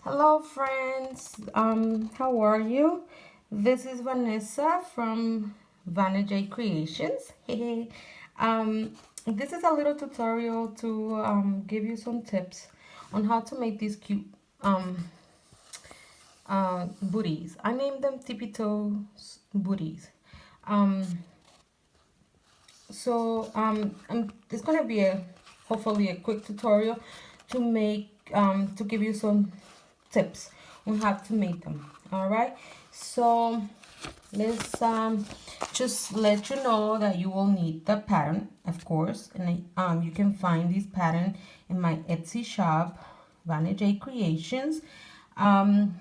Hello friends, how are you? This is Vanessa from Vanessa Creations. um, this is a little tutorial to give you some tips on how to make these cute um, booties. I named them Tippy-Toes Booties. Um, it's gonna be hopefully a quick tutorial to make to give you some tips on how to make them. All right, so let's just let you know that you will need the pattern, of course, and you can find this pattern in my Etsy shop, Vanessa Creations. I'll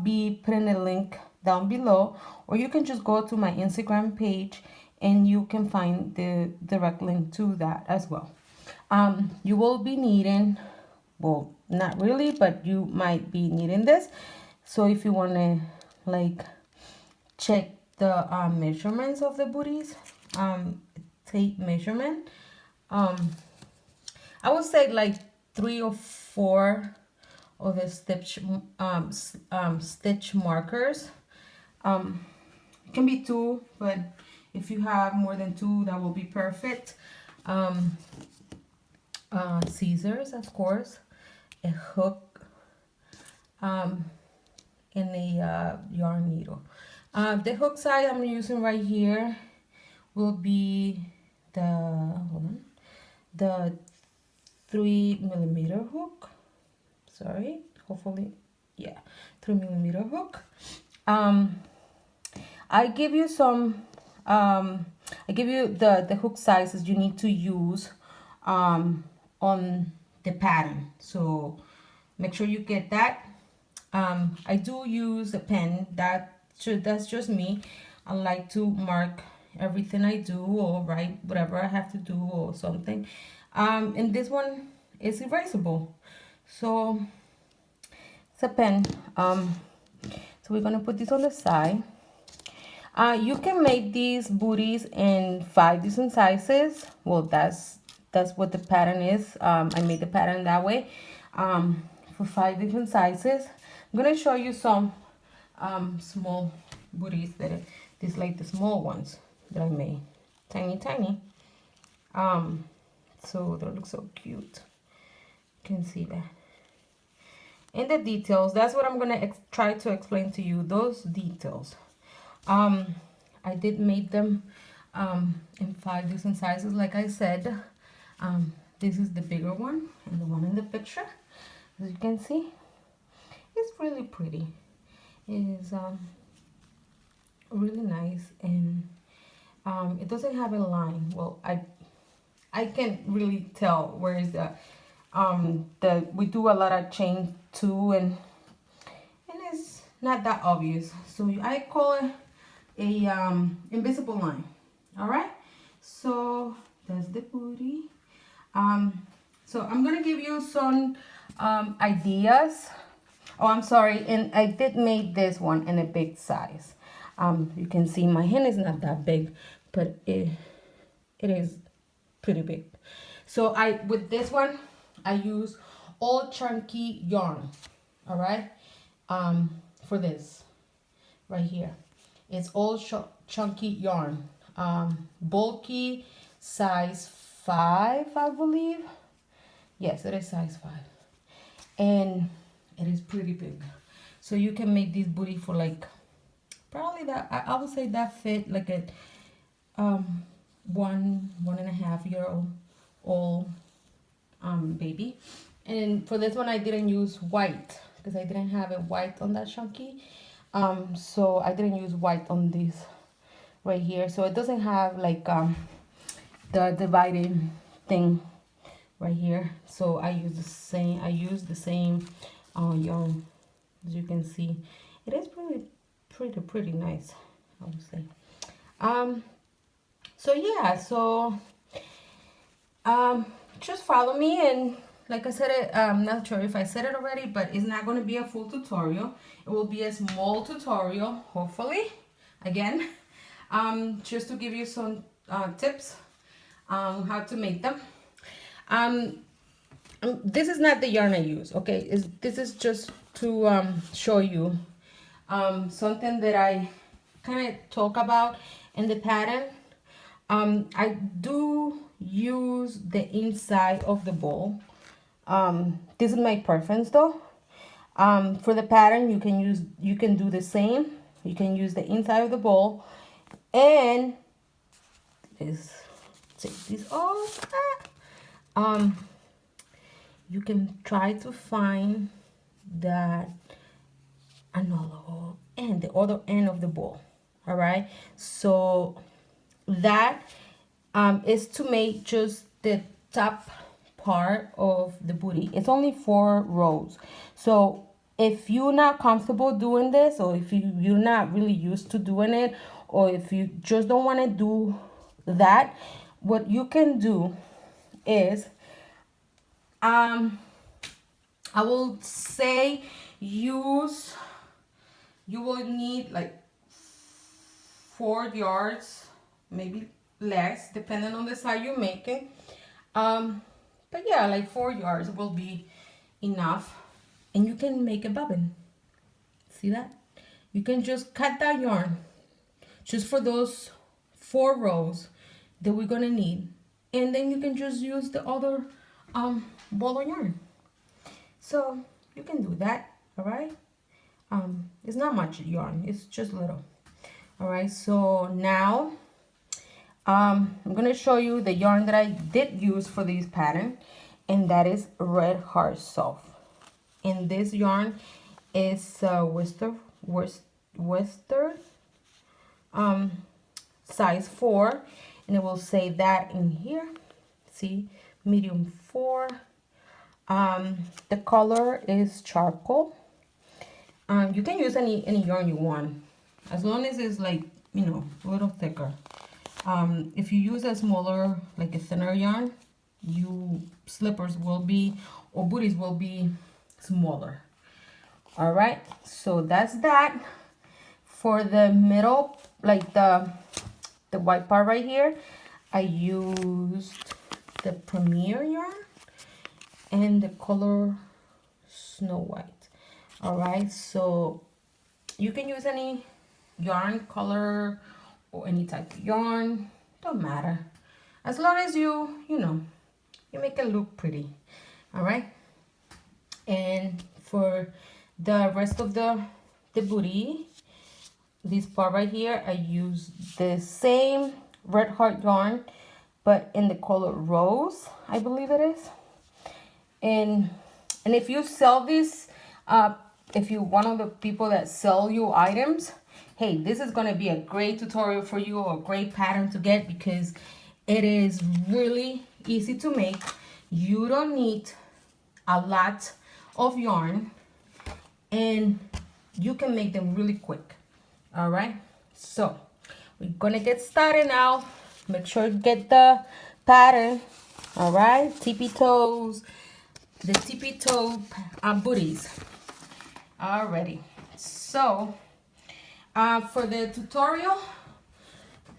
be putting a link down below, or you can just go to my Instagram page and you can find the direct link to that as well. You will be needing, well, not really, but you might be needing this. So if you want to like check the measurements of the booties, tape measurement, I would say like 3 or 4 of the stitch markers. It can be 2, but if you have more than 2, that will be perfect. Scissors, of course, a hook, and a yarn needle. The hook size I'm using right here will be the 3mm hook. Sorry, hopefully, yeah, 3mm hook. I give you I give you the hook sizes you need to use on the pattern. So make sure you get that. I do use a pen. That's just me. I like to mark everything I do or write whatever I have to do or something. And this one is erasable. So it's a pen. So we're gonna put this on the side. You can make these booties in 5 different sizes. Well, that's what the pattern is. I made the pattern that way, for 5 different sizes. I'm gonna show you some small booties these like the small ones that I made, tiny. So they look so cute. You can see that. In the details, that's what I'm gonna try to explain to you. Those details. I did make them in 5 different sizes, like I said. This is the bigger one and the one in the picture. As you can see, it's really pretty. It is really nice, and it doesn't have a line. Well, I can't really tell where is the we do a lot of chain too, and it's not that obvious. So I call it a invisible line. All right, so that's the booty. So I'm gonna give you some ideas. Oh, I'm sorry, and I did make this one in a big size. You can see my hand is not that big, but it is pretty big. So with this one I use all chunky yarn. All right, for this right here, it's all chunky yarn, bulky, size 5, I believe. Yes, it is size 5, and it is pretty big. So you can make this booty for like probably that, I would say that fit like a 1.5 year old baby. And for this one I didn't use white because I didn't have a white on that chunky. So I didn't use white on this right here, so it doesn't have like the dividing thing right here. So I use the same yarn. As you can see, it is pretty nice, I would say. So yeah, so just follow me, and like I said, I'm not sure if I said it already, but it's not going to be a full tutorial. It will be a small tutorial, hopefully, again, just to give you some tips on how to make them. I'm this is not the yarn I use, okay? This is just to show you something that I kind of talk about in the pattern. I do use the inside of the ball. This is my preference though. For the pattern, you can do the same. You can use the inside of the ball, and let's take this off. You can try to find that another end, the other end of the ball. All right, so that is to make just the top part of the booty. It's only 4 rows. So if you're not comfortable doing this, or if you're not really used to doing it, or if you just don't want to do that, what you can do is I will say you will need like 4 yards, maybe less, depending on the size you're making. But yeah, like 4 yards will be enough, and you can make a bobbin. See that? You can just cut that yarn just for those 4 rows that we're gonna need, and then you can just use the other ball of yarn. So you can do that. All right. It's not much yarn, it's just little. All right, so now I'm gonna show you the yarn that I did use for this pattern, and that is Red Heart Soft. And this yarn is Western size 4, and it will say that in here. See, medium 4. The color is charcoal. You can use any yarn you want, as long as it's like, you know, a little thicker. If you use a smaller, like a thinner yarn, slippers will be, or booties will be smaller. All right, so that's that. For the middle, like the white part right here, I used the Premier yarn and the color Snow White. All right, so you can use any yarn color or any type of yarn, don't matter, as long as you make it look pretty. All right, and for the rest of the booty, this part right here, I use the same Red Heart yarn, but in the color Rose, I believe it is. And if you sell this, if you're one of the people that sell you items, hey, this is going to be a great tutorial for you, or a great pattern to get, because it is really easy to make. You don't need a lot of yarn, and you can make them really quick. All right, so we're gonna get started now. Make sure you get the pattern. All right, Tippy-Toes, the Tippy-Toe Booties. Alrighty, so for the tutorial,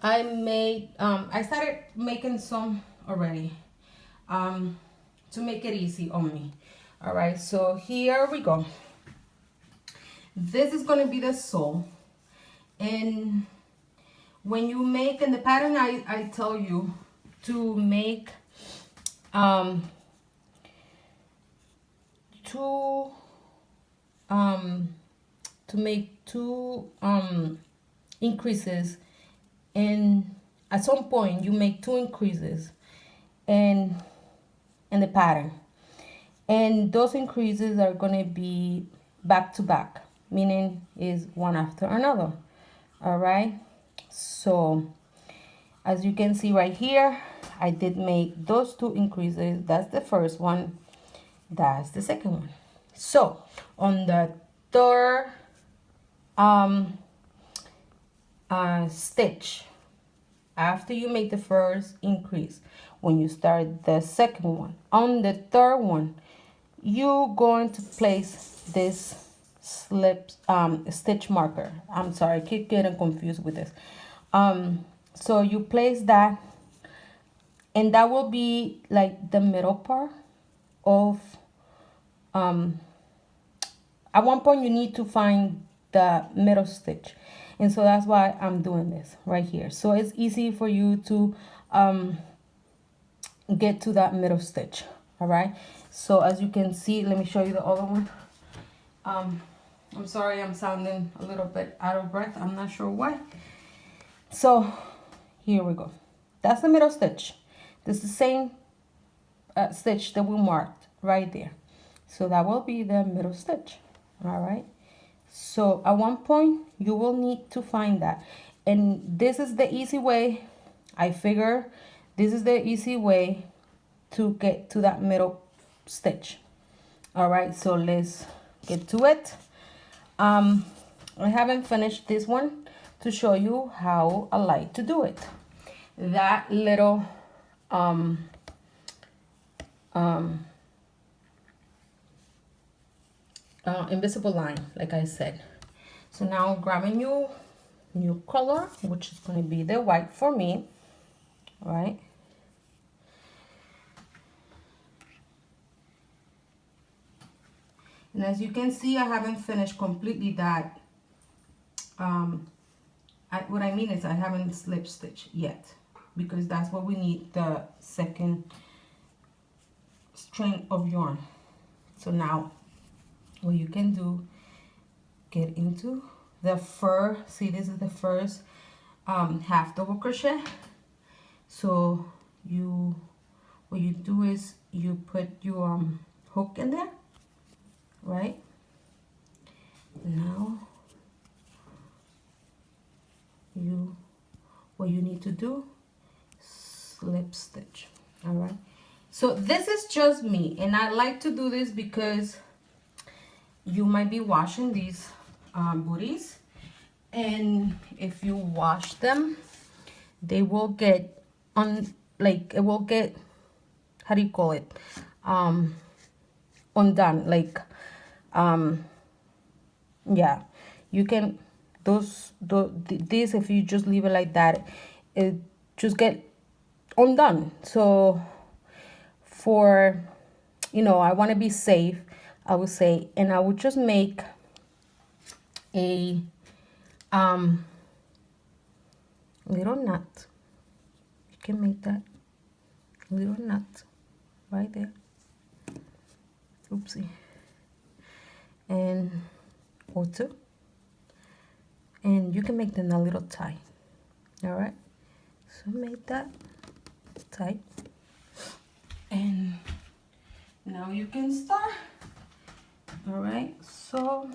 I started making some already to make it easy on me. All right, so here we go. This is going to be the sole, and when you make in the pattern, I tell you to make two increases, and at some point you make 2 increases in the pattern, and those increases are going to be back to back, meaning is one after another. All right, so as you can see right here, I did make those 2 increases. That's the first one, that's the second one. So on the third stitch, after you make the first increase, when you start the second one, on the third one, you're going to place this stitch marker. I'm sorry, I keep getting confused with this. So you place that, and that will be like the middle part of at one point you need to find the middle stitch, and so that's why I'm doing this right here, so it's easy for you to get to that middle stitch. All right, so as you can see, let me show you the other one. I'm sorry, I'm sounding a little bit out of breath, I'm not sure why. So here we go, that's the middle stitch. This is the same stitch that we marked right there, so that will be the middle stitch. All right, so at one point you will need to find that, and this is the easy way. I figure this is the easy way to get to that middle stitch. All right, so let's get to it. I haven't finished this one to show you how I like to do it. That little invisible line, like I said. So now grab a new color, which is going to be the white for me. All right, and as you can see, I haven't finished completely that. What I mean is I haven't slip stitched yet, because that's what we need the second string of yarn. So now what you can do, get into the see, this is the first half double crochet. So what you do is you put your hook in there, right? Now what you need to do, slip stitch. All right, so this is just me, and I like to do this because you might be washing these booties, and if you wash them, they will get it will get, how do you call it, undone, like yeah, you can these, if you just leave it like that, it just get undone. So for, I want to be safe, I would say, and I would just make a little knot. You can make that little knot right there. Oopsie. And or two. And you can make them a little tight. All right, so make that tight, and now you can start. All right, so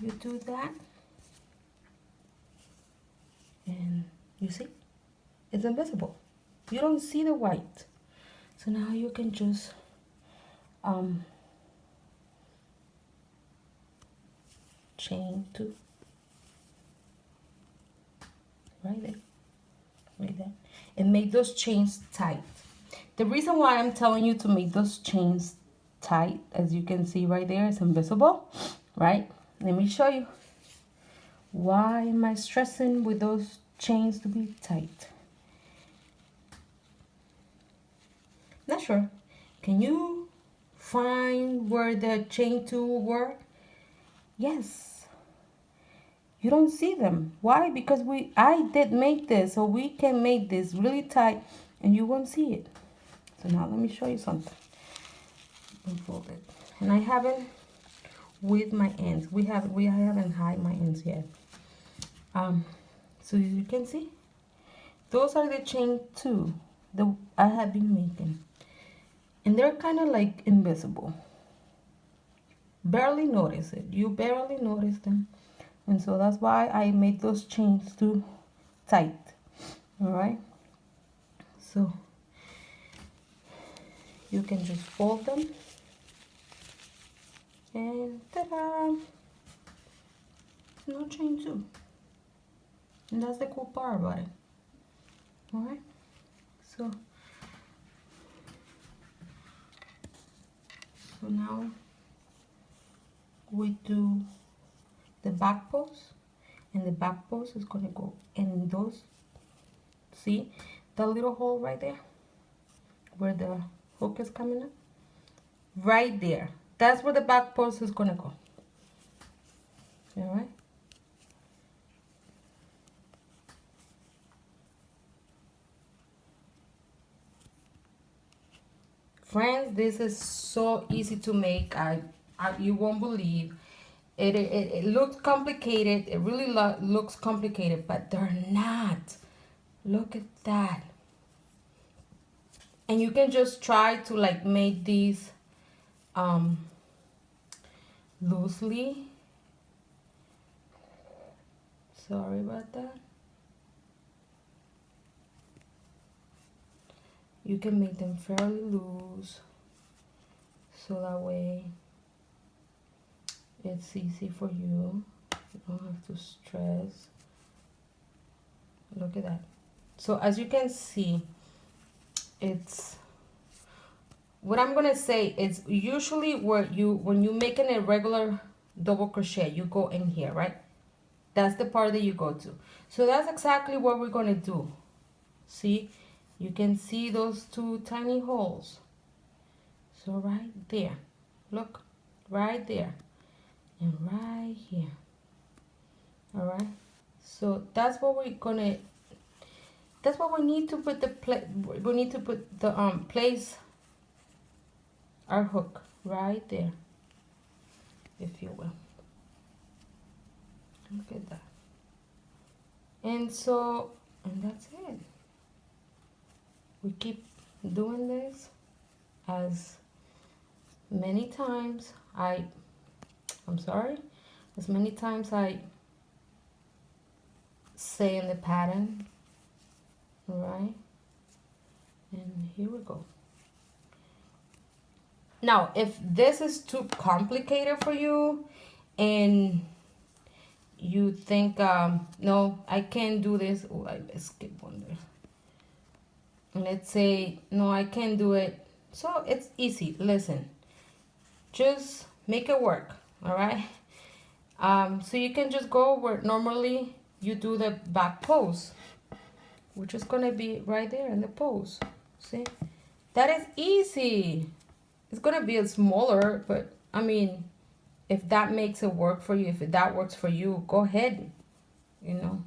you do that, and you see it's invisible, you don't see the white. So now you can just chain two right there, like that, and make those chains tight. The reason why I'm telling you to make those chains tight, as you can see right there, it's invisible, right? Let me show you. Why am I stressing with those chains to be tight? Not sure. Can you find where the chain two were? Yes. You don't see them. Why? Because I did make this, so we can make this really tight and you won't see it. So now let me show you something. Unfold it. And I haven't with my ends. I haven't hide my ends yet. So you can see, those are the chain two that I have been making. And they're kind of like invisible. Barely notice it. You barely notice them. And so that's why I made those chains too tight. All right, so you can just fold them, and ta-da, no chain too. And that's the cool part about it. All right, so now we do the back post, and the back post is going to go in those, see that little hole right there where the hook is coming up? right there. That's where the back post is gonna go. All right. Friends, this is so easy to make. You won't believe it. It looks complicated. It really looks complicated, but they're not. Look at that. And you can just try to like make these loosely. Sorry about that. You can make them fairly loose, so that way it's easy for you. You don't have to stress. Look at that. So as you can see, it's what I'm gonna say is usually where when you making a regular double crochet, you go in here, right? That's the part that you go to. So that's exactly what we're gonna do. See, you can see those two tiny holes. So right there, look, right there, and right here. All right. So that's what we're gonna. That's what we need to put we need to put the place our hook right there, if you will. Look at that. And so, and that's it. We keep doing this as many times as many times I say in the pattern. All right. And here we go. Now, if this is too complicated for you and you think, no, I can't do this. Oh, I skipped one there. Let's say, no, I can't do it. So it's easy. Listen, just make it work. All right. So you can just go where normally you do the back pose, which is going to be right there in the pose. See, that is easy. It's going to be a smaller, but I mean, if that makes it work for you, if that works for you, go ahead, you know.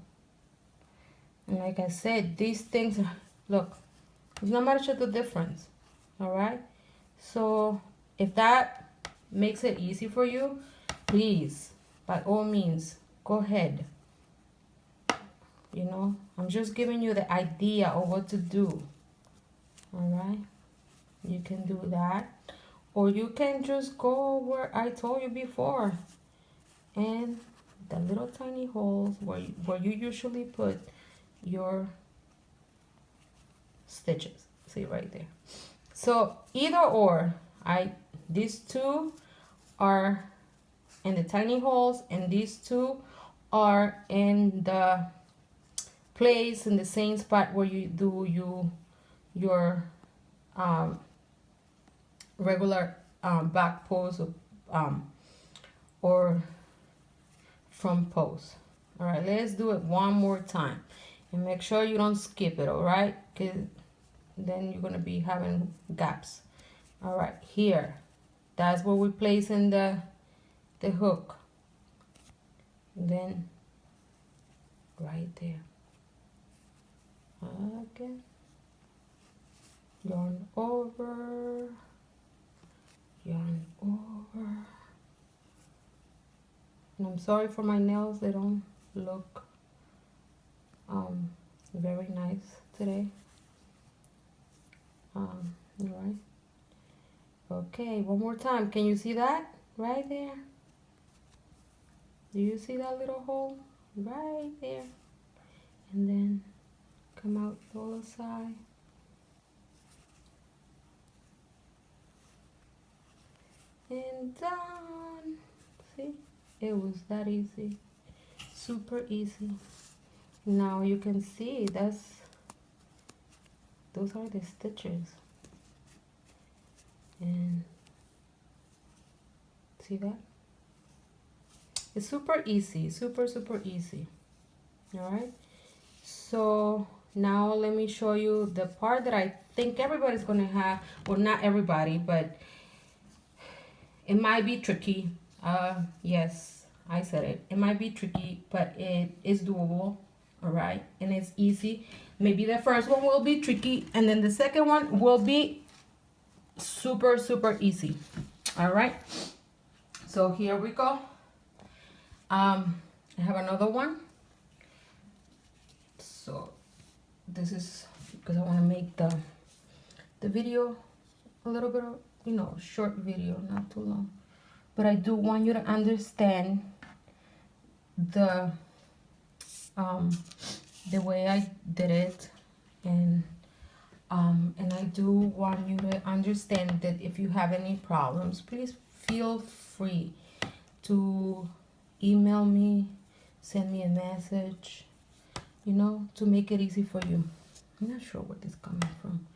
And like I said, these things, look, it's not much of a difference, all right? So if that makes it easy for you, please, by all means, go ahead. You know, I'm just giving you the idea of what to do, all right? You can do that. Or you can just go where I told you before. And the little tiny holes where you usually put your stitches. See right there. So either or, these two are in the tiny holes and these two are in the place in the same spot where you do your regular back pose or front pose. All right, let's do it one more time and make sure you don't skip it. All right, because then you're gonna be having gaps. All right, here, that's where we place in the hook. Then right there. Okay, yarn over, yarn over. And I'm sorry for my nails, they don't look very nice today. All right. Okay, one more time. Can you see that right there? Do you see that little hole right there? And then come out the other side. And done. See, it was that easy, super easy. Now you can see those are the stitches, and see that it's super easy, super easy. All right, so now let me show you the part that I think everybody's gonna have. Well, not everybody, but It might be tricky. Yes, I said it. It might be tricky, but it is doable. All right, and it's easy. Maybe the first one will be tricky, and then the second one will be super, super easy. All right. So here we go. I have another one. So this is because I want to make the video a little bit of, you know, short video, not too long. But I do want you to understand the way I did it, and I do want you to understand that if you have any problems, please feel free to email me, send me a message, you know, to make it easy for you. I'm not sure where this is coming from.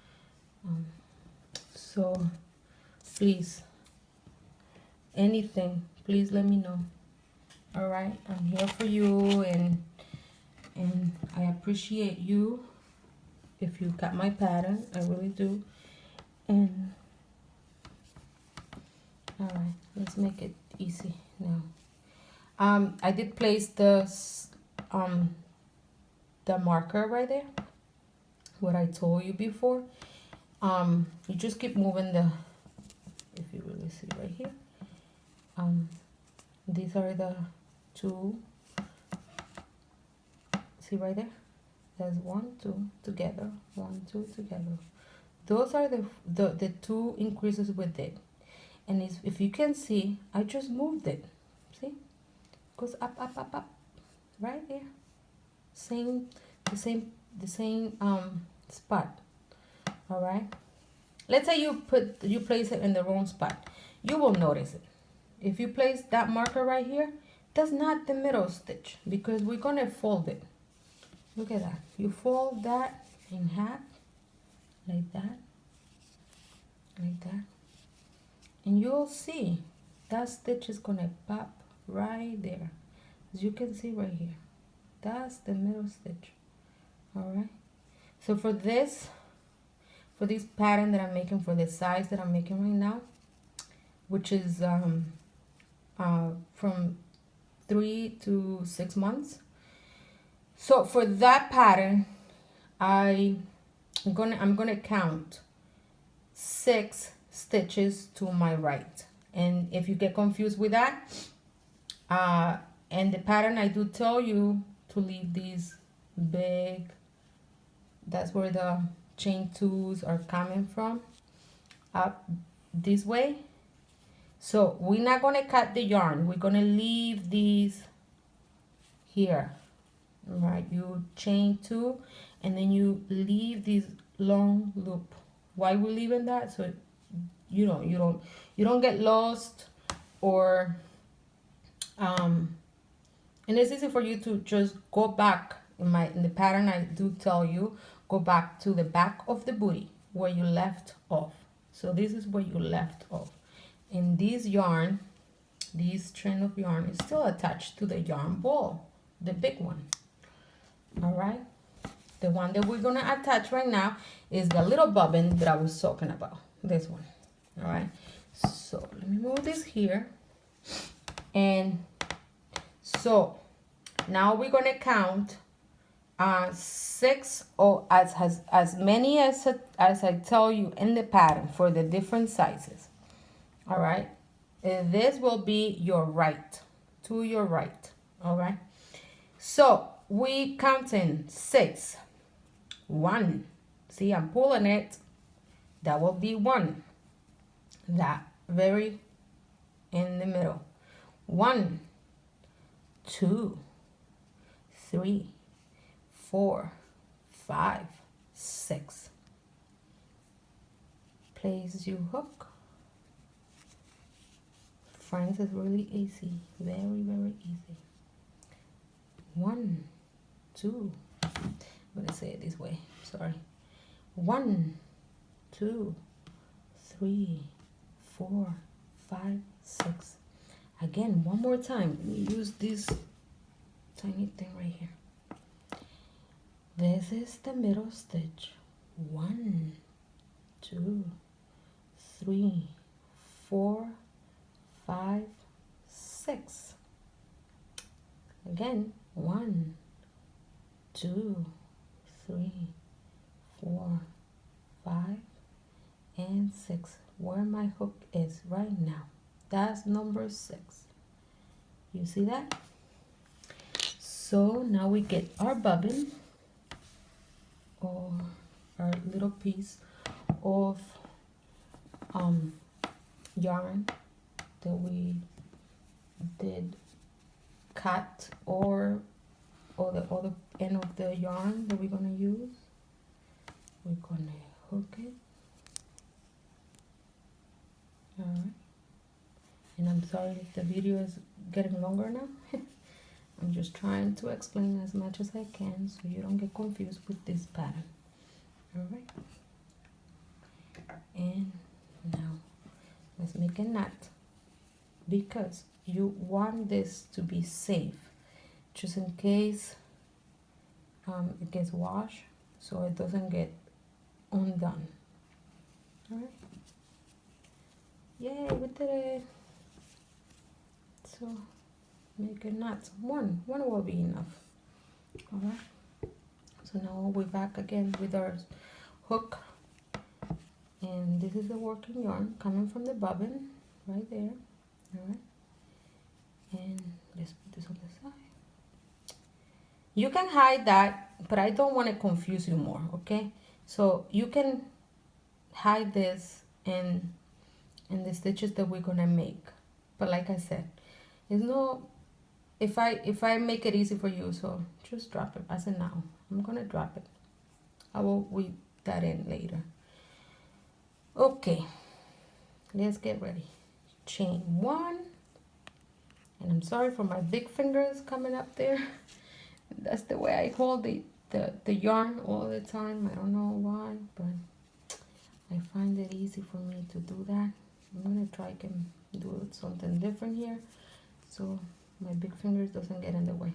So please, anything, please let me know. All right, I'm here for you, and I appreciate you if you got my pattern. I really do. And all right, let's make it easy now. I did place the marker right there, what I told you before. You just keep moving the, if you really see right here, these are the two, see right there, there's 1, 2 together, 1, 2 together. Those are the two increases with it. And if you can see, I just moved it. See, goes up, up, up, up, right there. The same spot. All right. Let's say you place it in the wrong spot. You will notice it. If you place that marker right here, that's not the middle stitch, because we're gonna fold it. Look at that. You fold that in half, like that, and you'll see that stitch is gonna pop right there. As you can see right here, that's the middle stitch. All right. So for this pattern that I'm making, for the size that I'm making right now, which is from 3 to 6 months. So for that pattern, I'm gonna count 6 stitches to my right. And if you get confused with that, and the pattern, I do tell you to leave these big, that's where the chain 2s are coming from, up this way. So we're not gonna cut the yarn, we're gonna leave these here. All right, you chain 2 and then you leave this long loop. Why we're leaving that? So you don't get lost, or and it's easy for you to just go back. In the pattern, I do tell you, go back to the back of the booty where you left off. So this is where you left off. And this yarn, this strand of yarn, is still attached to the yarn ball, the big one. All right, the one that we're gonna attach right now is the little bobbin that I was talking about, this one. All right, so let me move this here. And so now we're gonna count 6, or as many as I tell you in the pattern for the different sizes. All right, this will be your right, to your right. All right, so we counting 6. 1, see, I'm pulling it, that will be 1, that very in the middle. 1, 2, 3, 4, 5, 6. Place your hook. Friends, is really easy, very, very easy. 1, 2, I'm gonna say it this way, sorry. 1, 2, 3, 4, 5, 6. Again, one more time. Let me use this tiny thing right here. This is the middle stitch. 1, 2, 3, 4, 5, 6. Again, 1, 2, 3, 4, 5, and 6. Where my hook is right now. That's number 6. You see that? So now we get our bobbin, or our little piece of yarn that we did cut, or the other end of the yarn that we're gonna use. We're gonna hook it. Alright. And I'm sorry if the video is getting longer now. I'm just trying to explain as much as I can so you don't get confused with this pattern. Alright. And now let's make a knot, because you want this to be safe, just in case it gets washed, so it doesn't get undone. Alright. Yay, we did it. So make a knot. One will be enough. Alright. So now we're back again with our hook. And this is the working yarn coming from the bobbin right there. Alright. And let's put this on the side. You can hide that, but I don't want to confuse you more, okay? So you can hide this in the stitches that we're gonna make. But like I said, it's no, if I make it easy for you, so just drop it. As of now, I'm gonna drop it. I will weave that in later. Okay, let's get ready. Chain 1, and I'm sorry for my big fingers coming up there. That's the way I hold the yarn all the time. I don't know why, but I find it easy for me to do that. I'm gonna try and do something different here, so my big fingers doesn't get in the way.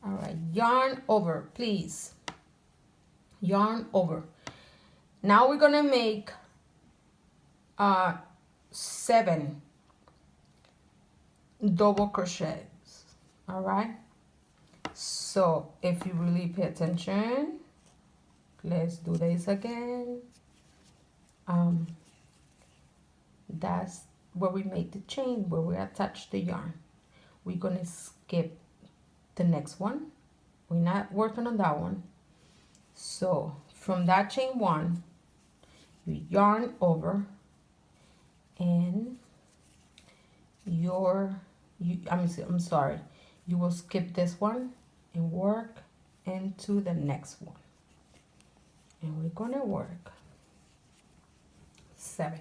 All right, yarn over, please. Yarn over. Now we're gonna make 7 double crochets. All right. So if you really pay attention, let's do this again. That's where we make the chain, where we attach the yarn. We're gonna skip the next one. We're not working on that one. So from that chain 1, you yarn over, and I'm sorry, you will skip this one and work into the next one. And we're gonna work 7.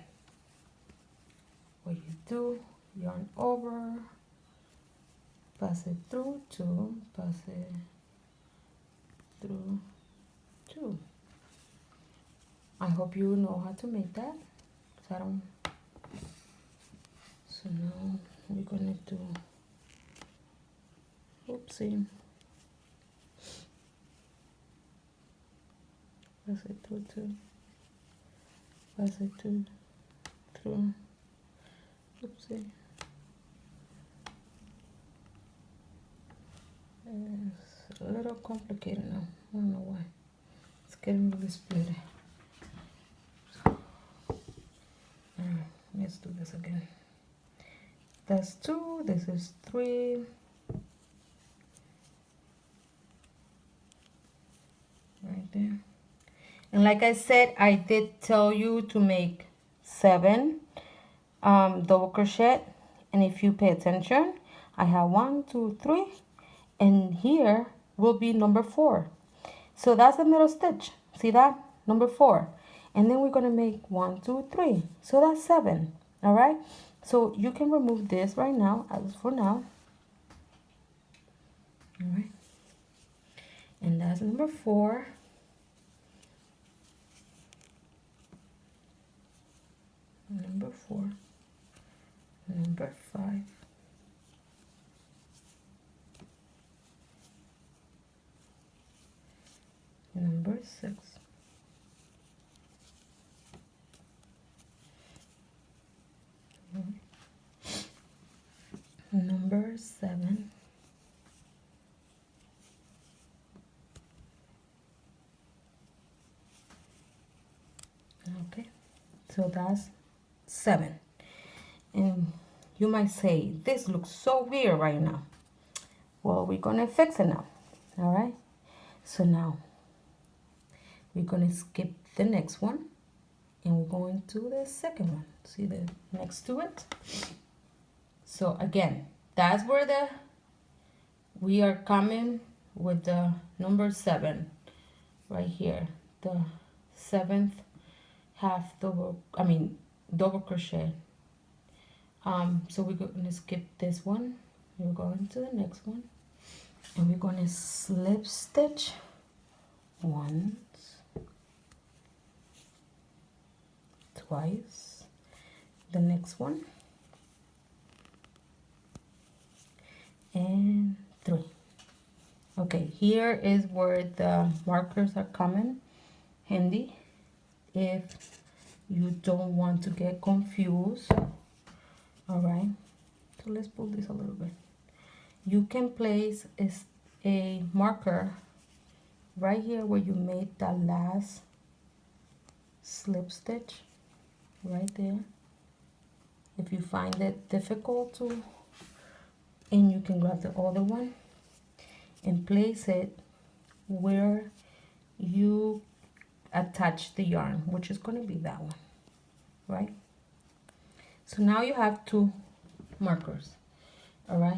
What you do, yarn over, pass it through 2, pass it through 2. I hope you know how to make that. So now we're gonna do, oopsie, pass it through 2, pass it through, oopsie. It's a little complicated now. I don't know why. It's getting really split. Let's do this again. That's 2. This is 3. Right there. And like I said, I did tell you to make 7 double crochet. And if you pay attention, I have 1, 2, 3. And here will be number 4. So that's the middle stitch. See that? Number 4. And then we're going to make 1, 2, 3. So that's 7. All right. So you can remove this right now, as for now. All right. And that's number 4. Number 4. Number 5. Number 6. number 7. Okay, so that's 7. And you might say, this looks so weird right now. Well, we're gonna fix it now. All right, so now we're gonna skip the next one and we're going to the second one. See the next to it? So again, that's where we are coming with the number 7 right here, the 7th half double crochet. So we're going to skip this one, we're going to the next one, and we're going to slip stitch once, twice, the next one, and 3. Okay, here is where the markers are coming handy if you don't want to get confused. All right, so let's pull this a little bit. You can place a marker right here where you made that last slip stitch, right there. If you find it difficult to, and you can grab the other one and place it where you attach the yarn, which is going to be that one, right? So now you have 2 markers. All right,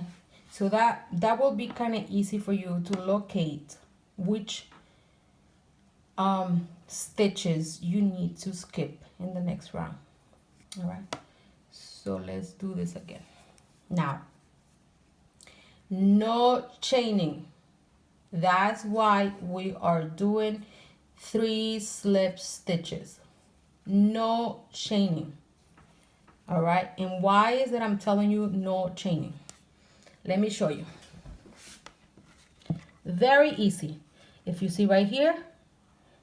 so that will be kind of easy for you to locate which stitches you need to skip in the next round. All right, so let's do this again. Now, no chaining. That's why we are doing 3 slip stitches. No chaining. All right, and why is it I'm telling you no chaining? Let me show you. Very easy. If you see right here,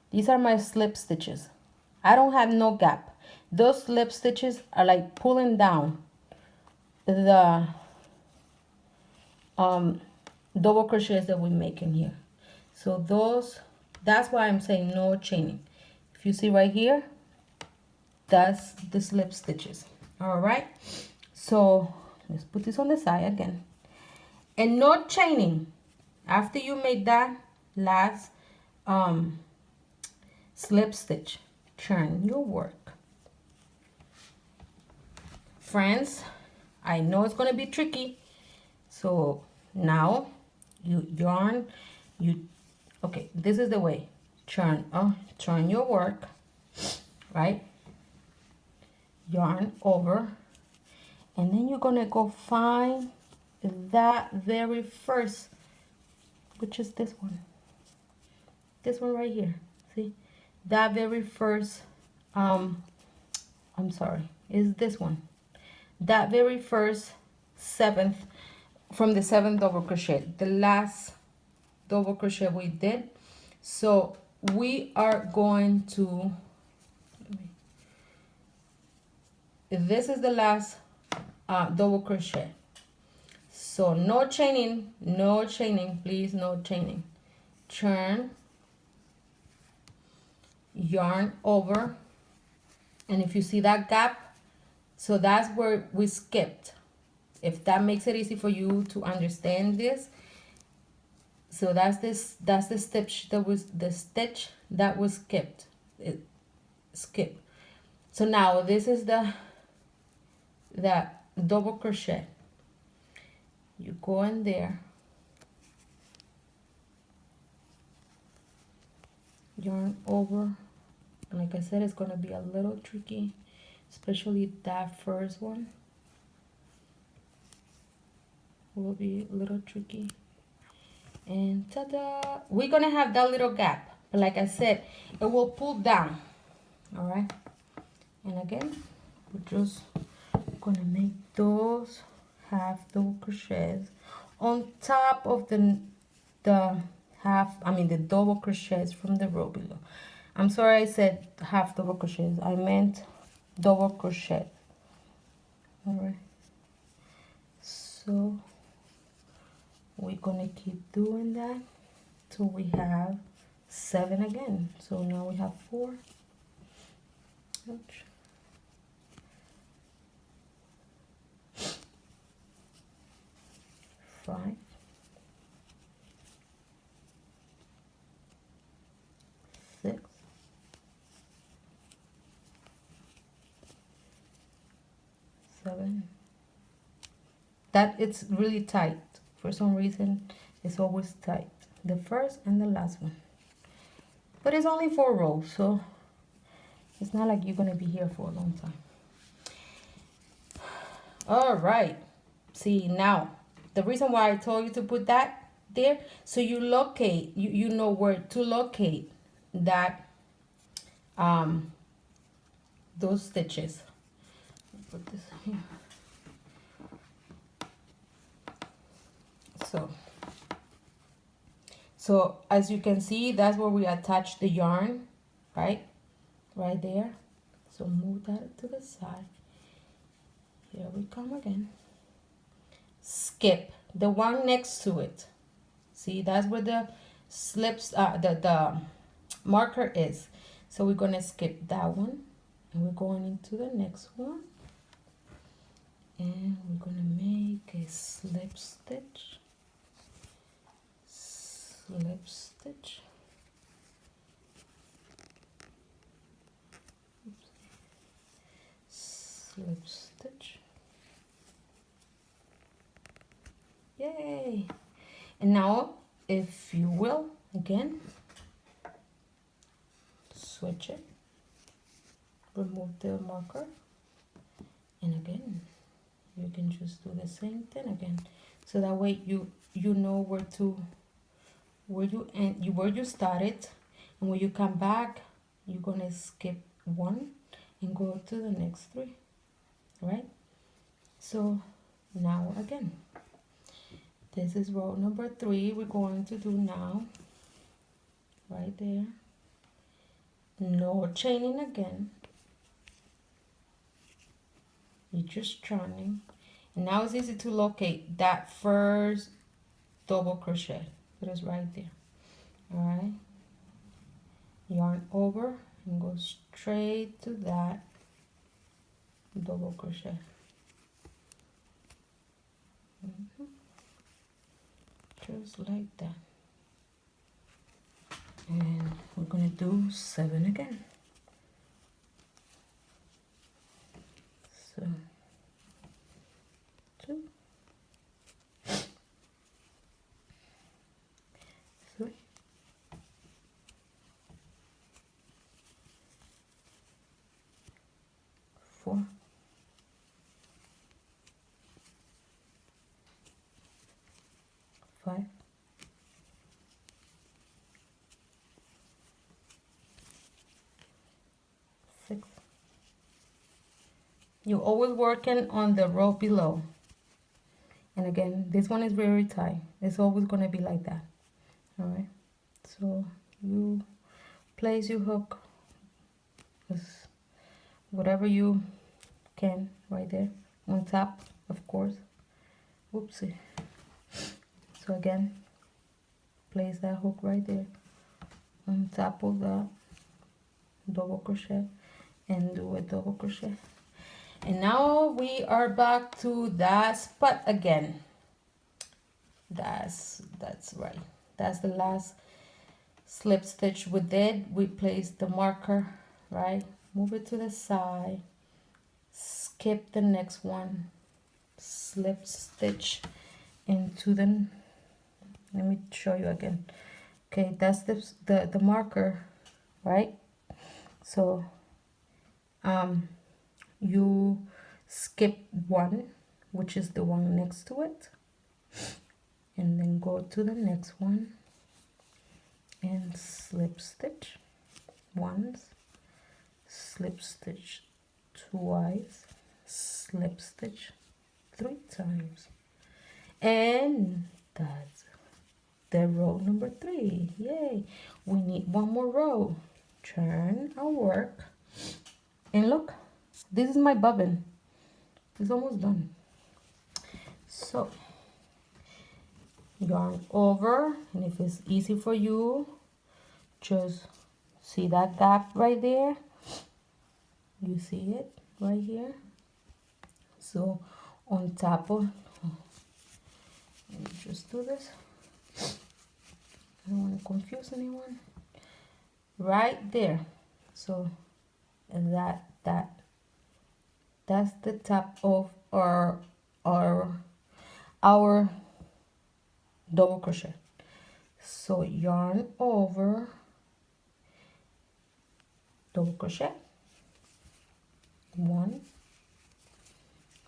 these are my slip stitches. I don't have no gap. Those slip stitches are like pulling down the double crochets that we make in here. So that's why I'm saying no chaining. If you see right here, that's the slip stitches. All right, so let's put this on the side again. And no chaining after you make that last slip stitch. Turn your work. Friends, I know it's going to be tricky. So now you yarn, okay, this is the way. Turn your work, right? Yarn over, and then you're gonna go find that very first, which is this one right here. See, that very first I'm sorry, is this one, that very first 7th from the 7th double crochet, the last double crochet we did. So we are going to, this is the last double crochet. So no chaining, please, no chaining. Turn, yarn over, and if you see that gap, so that's where we skipped. If that makes it easy for you to understand this, so that's the stitch that was skipped. Skip. So now this is that double crochet. You go in there, yarn over, and like I said, it's going to be a little tricky, especially that first one will be a little tricky. And ta-da, we're going to have that little gap, but like I said, it will pull down. All right, and again, we're just going to make those half double crochets on top of the double crochets from the row below. I'm sorry I said half double crochets, I meant double crochet. All right, So we're gonna keep doing that till we have 7 again. So now we have 4. Ouch. 5. 6. 7. That it's really tight. For some reason, it's always tight. The first and the last one. But it's only 4 rows, so it's not like you're gonna be here for a long time. All right. See, now, the reason why I told you to put that there, so you locate, you know where to locate that, those stitches. Put this here. So as you can see, that's where we attach the yarn, right there. So move that to the side. Here we come again. Skip the one next to it. See, that's where the slips, the marker is. So we're gonna skip that one, and we're going into the next one, and we're gonna make a slip stitch. Slip stitch. Oops. Slip stitch. Yay! And now, if you will, again, switch it, remove the marker, and again, you can just do the same thing again. So that way you know where you started, and when you come back, you're gonna skip 1 and go to the next 3, right? So now again, this is row number 3 we're going to do now, right there. No chaining again, you're just turning, and now it's easy to locate that first double crochet. It is right there. All right, yarn over and go straight to that double crochet. Just like that. And we're gonna do 7 again. So 2, 3, 4, 5, 6. You're always working on the row below. And again, this one is very tight. It's always going to be like that. All right. So you place your hook as whatever you can right there on top, of course. Whoopsie. So again, place that hook right there on top of the double crochet and do a double crochet. And now we are back to that spot again. That's right. That's the last slip stitch we did. We placed the marker, right? Move it to the side. Skip the next one. Slip stitch into the, let me show you again. Okay, that's the marker, right? So you skip 1, which is the one next to it, and then go to the next one and slip stitch once, slip stitch twice, slip stitch 3 times, and that's the row number 3. Yay! We need 1 more row. Turn our work, and look, this is my bobbin. It's almost done. So yarn over, and if it's easy for you, just see that gap right there. You see it right here. So on top of, let me just do this. I don't want to confuse anyone. Right there. So that's the top of our double crochet. So yarn over, double crochet, 1,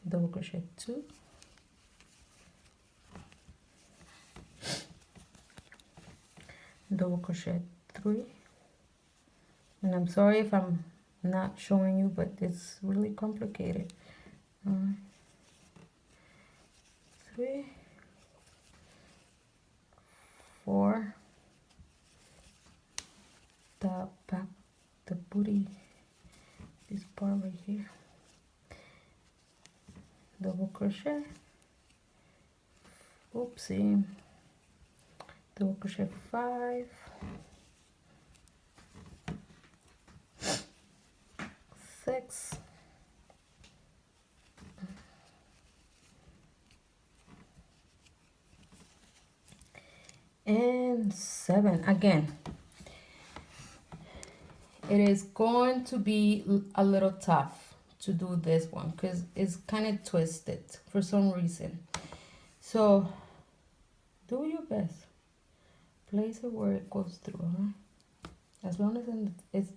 double crochet 2, double crochet 3, and I'm sorry if I'm not showing you, but it's really complicated. 3, 4, the back, the booty, this part right here, double crochet, oopsie, double crochet 5, 6, and 7. Again, it is going to be a little tough to do this one because it's kind of twisted for some reason. So do your best. Place it where it goes through, right? As long as it's